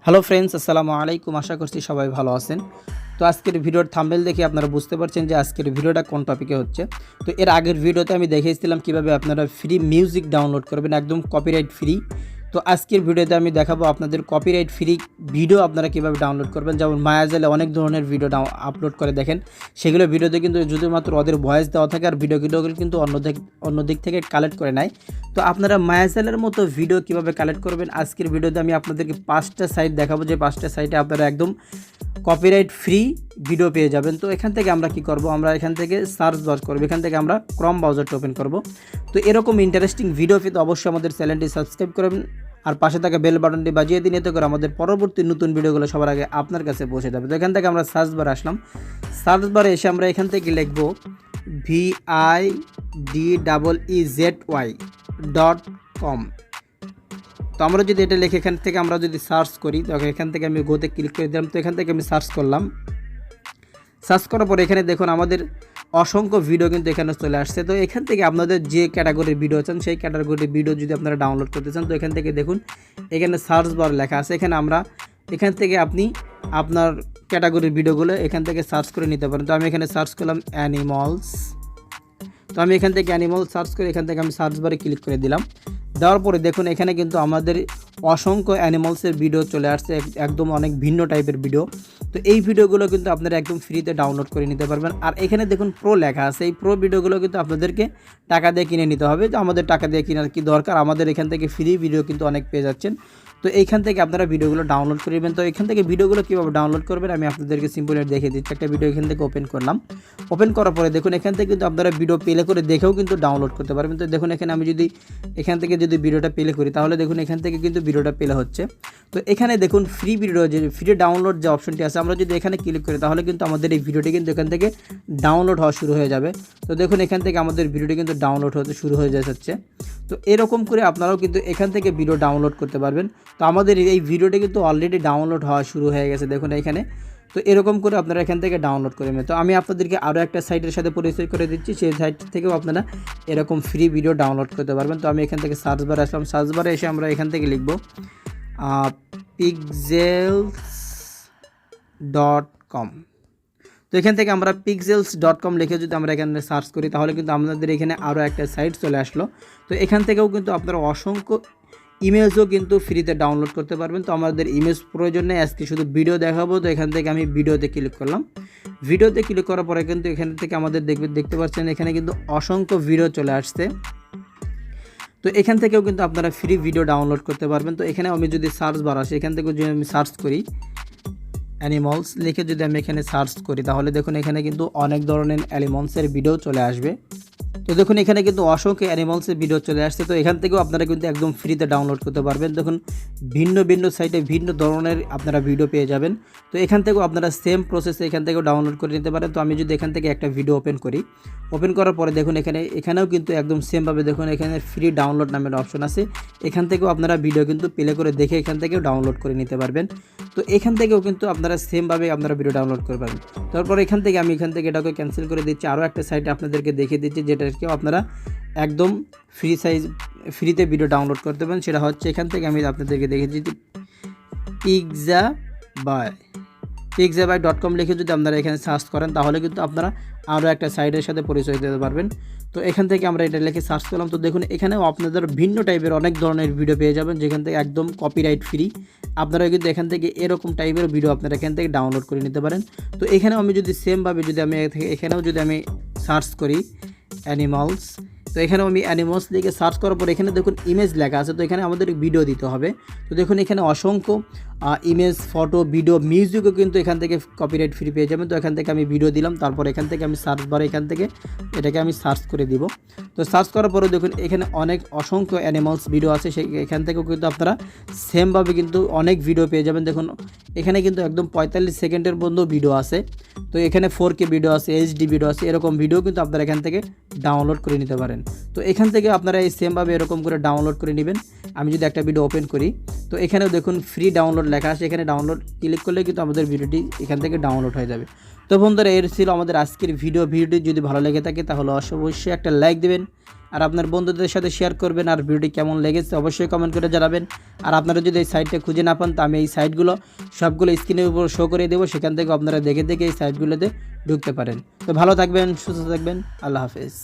Hello friends, আসসালামু আলাইকুম। আশা করছি সবাই ভালো আছেন। তো আজকের ভিডিওর থাম্বনেল দেখে আপনারা বুঝতে পারছেন যে আজকের ভিডিওটা কোন টপিকে হচ্ছে। তো এর আগের ভিডিওতে আমি দেখিয়েছিলাম কিভাবে আপনারা ফ্রি মিউজিক ডাউনলোড করবেন, একদম কপিরাইট ফ্রি। তো আজকের ভিডিওতে আমি দেখাবো আপনাদের কপিরাইট ফ্রি ভিডিও আপনারা কীভাবে ডাউনলোড করবেন। যেমন মায়াজালে অনেক ধরনের ভিডিও আপলোড করে দেখেন, সেগুলো ভিডিওতে কিন্তু শুধুমাত্র ওদের ভয়েস দেওয়া থাকে আর ভিডিওগুলো কিন্তু অন্য দিক থেকে কালেক্ট করে নেয়। তো আপনারা মায়াজালের মতো ভিডিও কিভাবে কালেক্ট করবেন, আজকের ভিডিওতে আমি আপনাদেরকে 5টা সাইট দেখাবো, যে 5টা সাইটে আপনারা একদম কপিরাইট ফ্রি ভিডিও পেয়ে যাবেন। তো এখান থেকে আমরা কি করব, আমরা এখান থেকে সার্চ বার করব, এখান থেকে আমরা ক্রোম ব্রাউজারটা ওপেন করব। তো এরকম ইন্টারেস্টিং ভিডিও পেতে অবশ্যই আমাদের চ্যানেলটি সাবস্ক্রাইব করবেন আর পাশে থাকা বেল বাটনটি বাজিয়ে দিন, এতে করে আমাদের পরবর্তী নতুন ভিডিওগুলো সবার আগে আপনার কাছে পৌঁছে যাবে। তো এখান থেকে আমরা সার্চ বারে আসলাম। সার্চ বারে এসে আমরা এখান থেকে লিখব videzey.com। তো আমরা যদি এটা লিখে এখান থেকে আমরা যদি সার্চ করি, তো এখান থেকে আমি গোতে ক্লিক করে দিলাম। তো এখান থেকে আমি সার্চ করলাম। সার্চ করার পরে এখানে দেখুন আমাদের অসংখ্য ভিডিও কিন্তু এখানে চলে আসছে। তো এখান থেকে আপনাদের যে ক্যাটাগরির ভিডিও চান সেই ক্যাটাগরির ভিডিও যদি আপনারা ডাউনলোড করতে চান, তো এখান থেকে দেখুন এখানে সার্চ বার লেখা আছে। এখান থেকে আপনি আপনার ক্যাটাগরির ভিডিওগুলো এখান থেকে সার্চ করে নিতে পারেন। তো আমি এখানে সার্চ করলাম অ্যানিমালস। তো আমি এখান থেকে অ্যানিমাল সার্চ করে এখান থেকে আমি সার্চ বারে ক্লিক করে দিলাম। দেওয়ার পরে দেখুন এখানে কিন্তু আমাদের অসংখ্য অ্যানিমালসের ভিডিও চলে আসছে, একদম অনেক ভিন্ন টাইপের ভিডিও। তো এই ভিডিওগুলো কিন্তু আপনারা একদম ফ্রিতে ডাউনলোড করে নিতে পারবেন। আর এখানে দেখুন প্রো লেখা আছে, এই প্রো ভিডিওগুলো কিন্তু আপনাদেরকে টাকা দিয়ে কিনে নিতে হবে। তো আমাদের টাকা দিয়ে কেনার কি দরকার, আমাদের এখান থেকে ফ্রি ভিডিও কিন্তু অনেক পেয়ে যাচ্ছেন। তো এইখান থেকে আপনারা ভিডিওগুলো ডাউনলোড করবেন। তো এখান থেকে ভিডিওগুলো কীভাবে ডাউনলোড করবেন আমি আপনাদেরকে সিম্পলি দেখিয়ে দিচ্ছি। একটা ভিডিও এখান থেকে ওপেন করলাম। ওপেন করার পরে দেখুন এখান থেকে কিন্তু আপনারা ভিডিও প্লে করে দেখেও কিন্তু ডাউনলোড করতে পারবেন। তো দেখুন এখানে আমি যদি এখান থেকে ভিডিওটা প্লে করি, তাহলে দেখুন এখান থেকে কিন্তু ভিডিওটা প্লে হচ্ছে। তো এখানে দেখুন ফ্রি ভিডিও, যে ফ্রি ডাউনলোড যে অপশনটি আছে, আমরা যদি এখানে ক্লিক করি তাহলে কিন্তু আমাদের এই ভিডিওটি কিন্তু এখান থেকে ডাউনলোড হওয়া শুরু হয়ে যাবে। তো দেখুন এখান থেকে আমাদের ভিডিওটি কিন্তু ডাউনলোড হতে শুরু হয়ে যাচ্ছে। তো এরকম করে আপনারাও কিন্তু এখান থেকে ভিডিও ডাউনলোড করতে পারবেন। তো আমাদের এই ভিডিওটি কিন্তু অলরেডি ডাউনলোড হওয়া শুরু হয়ে গেছে, দেখুন এখানে। তো এরকম করে আপনারা এখান থেকে ডাউনলোড করে নেবেন। তো আমি আপনাদেরকে আরও একটা সাইটের সাথে পরিচয় করে দিচ্ছি, সেই সাইট থেকেও আপনারা এরকম ফ্রি ভিডিও ডাউনলোড করতে পারবেন। তো আমি এখান থেকে সার্চ বারে আসলাম। সার্চ বারে এসে আমরা এখান থেকে লিখব pixels.com। তো এখান থেকে আমরা pixels.com লিখে যদি আমরা এখানে সার্চ করি, তাহলে কিন্তু আমাদের এখানে আরও একটা সাইট চলে আসলো। তো এখান থেকেও কিন্তু আপনারা অসংখ্য ইমেজও কিন্তু ফ্রিতে ডাউনলোড করতে পারবেন। তো আমাদের ইমেজ প্রয়োজন নেই, আজকে শুধু ভিডিও দেখাবো। তো এখান থেকে আমি ভিডিওতে ক্লিক করলাম। ভিডিওতে ক্লিক করার পরে কিন্তু এখান থেকে আমাদের দেখতে পাচ্ছেন এখানে কিন্তু অসংখ্য ভিডিও চলে আসছে। তো এখান থেকেও কিন্তু আপনারা ফ্রি ভিডিও ডাউনলোড করতে পারবেন। তো এখানে আমি যদি সার্চ বার আসে, এখান থেকে যদি আমি সার্চ করি অ্যানিমালস লিখে যদি আমি এখানে সার্চ করি, তাহলে দেখুন এখানে কিন্তু অনেক ধরনের অ্যানিমালসের ভিডিও চলে আসবে। তো দেখুন এখানে কিন্তু অসংখ্য অ্যানিমালসের ভিডিও চলে আসছে। তো এখান থেকেও আপনারা কিন্তু একদম ফ্রিতে ডাউনলোড করতে পারবেন। দেখুন ভিন্ন ভিন্ন সাইটে ভিন্ন ধরনের আপনারা ভিডিও পেয়ে যাবেন। তো এখান থেকেও আপনারা সেম প্রসেসে এখান থেকেও ডাউনলোড করে নিতে পারেন। তো আমি যদি এখান থেকে একটা ভিডিও ওপেন করি, ওপেন করার পরে দেখুন এখানেও কিন্তু একদম সেমভাবে দেখুন এখানে ফ্রি ডাউনলোড নামের অপশন আছে। এখান থেকেও আপনারা ভিডিও কিন্তু প্লে করে দেখে এখান থেকেও ডাউনলোড করে নিতে পারবেন। তো এখান থেকেও কিন্তু আপনারা সেমভাবে আপনারা ভিডিও ডাউনলোড করে পারবেন। তারপর এখান থেকে এটাকে ক্যান্সেল করে দিচ্ছি। আরও একটা সাইটে আপনাদেরকে দেখিয়ে দিচ্ছি, যেটাকেও আপনারা একদম ফ্রিতে ভিডিও ডাউনলোড করতে পারেন। সেটা হচ্ছে এখান থেকে আমি আপনাদেরকে দেখিয়ে দিচ্ছি pixabay.com লিখে যদি আপনারা এখানে সার্চ করেন, তাহলে কিন্তু আপনারা আরও একটা সাইটের সাথে পরিচয় দিতে পারবেন। তো এখান থেকে আমরা এটা লিখে সার্চ করলাম। তো দেখুন এখানেও আপনাদের ভিন্ন টাইপের অনেক ধরনের ভিডিও পেয়ে যাবেন, যেখান থেকে একদম কপিরাইট ফ্রি। আপনারা কিন্তু এখান থেকে এরকম টাইপের ভিডিও আপনারা এখান থেকে ডাউনলোড করে নিতে পারেন। তো এখানেও আমি যদি সেমভাবে যদি আমি এখানেও যদি আমি সার্চ করি অ্যানিমালস, তো এখানেও আমি অ্যানিমালস লিখে সার্চ করার পর এখানে দেখুন ইমেজ লেখা আছে। তো এখানে আমাদের ভিডিও দিতে হবে। তো দেখুন এখানে অসংখ্য ইমেজ, ফটো, ভিডিও, মিউজিকও কিন্তু এখান থেকে কপিরাইট ফ্রি পেয়ে যাবেন। তো এখান থেকে আমি ভিডিও দিলাম, তারপর এখান থেকে আমি সার্চ বারে এখান থেকে এটাকে আমি সার্চ করে দিব। তো সার্চ করার পরে দেখুন এখানে অসংখ্য অ্যানিমালস ভিডিও আছে, এখান থেকেও কিন্তু আপনারা সেমভাবে কিন্তু অনেক ভিডিও পেয়ে যাবেন। দেখুন এখানে কিন্তু একদম 45 সেকেন্ডের মধ্যে ভিডিও আছে। তো এখানে 4K ভিডিও আছে, HD ভিডিও আছে, এরকম ভিডিও কিন্তু আপনারা এখান থেকে ডাউনলোড করে নিতে পারেন। তো এখান থেকে আপনারা এই সেমভাবে এরকম করে ডাউনলোড করে নেবেন। আমি যদি একটা ভিডিও ওপেন করি, তো এখানেও দেখুন ফ্রি ডাউনলোড লেখা আছে, এখানে ডাউনলোড ক্লিক করলে কিন্তু আমাদের ভিডিওটি এখান থেকে ডাউনলোড হয়ে যাবে। তো বন্ধুরা, এর ছিল আমাদের আজকের ভিডিওটি যদি ভালো লেগে থাকে তাহলে অবশ্যই একটা লাইক দেবেন আর আপনার বন্ধুদের সাথে শেয়ার করবেন। আর ভিডিওটি কেমন লেগেছে অবশ্যই কমেন্ট করে জানাবেন। আর আপনারা যদি এই সাইটটা খুঁজে না পান তো আমি এই সাইটগুলো সবগুলো স্ক্রিনের উপর শো করে দেবো, সেখান থেকে আপনারা দেখে দেখে এই সাইটগুলোতে ঢুকতে পারেন। তো ভালো থাকবেন, সুস্থ থাকবেন, আল্লাহ হাফেজ।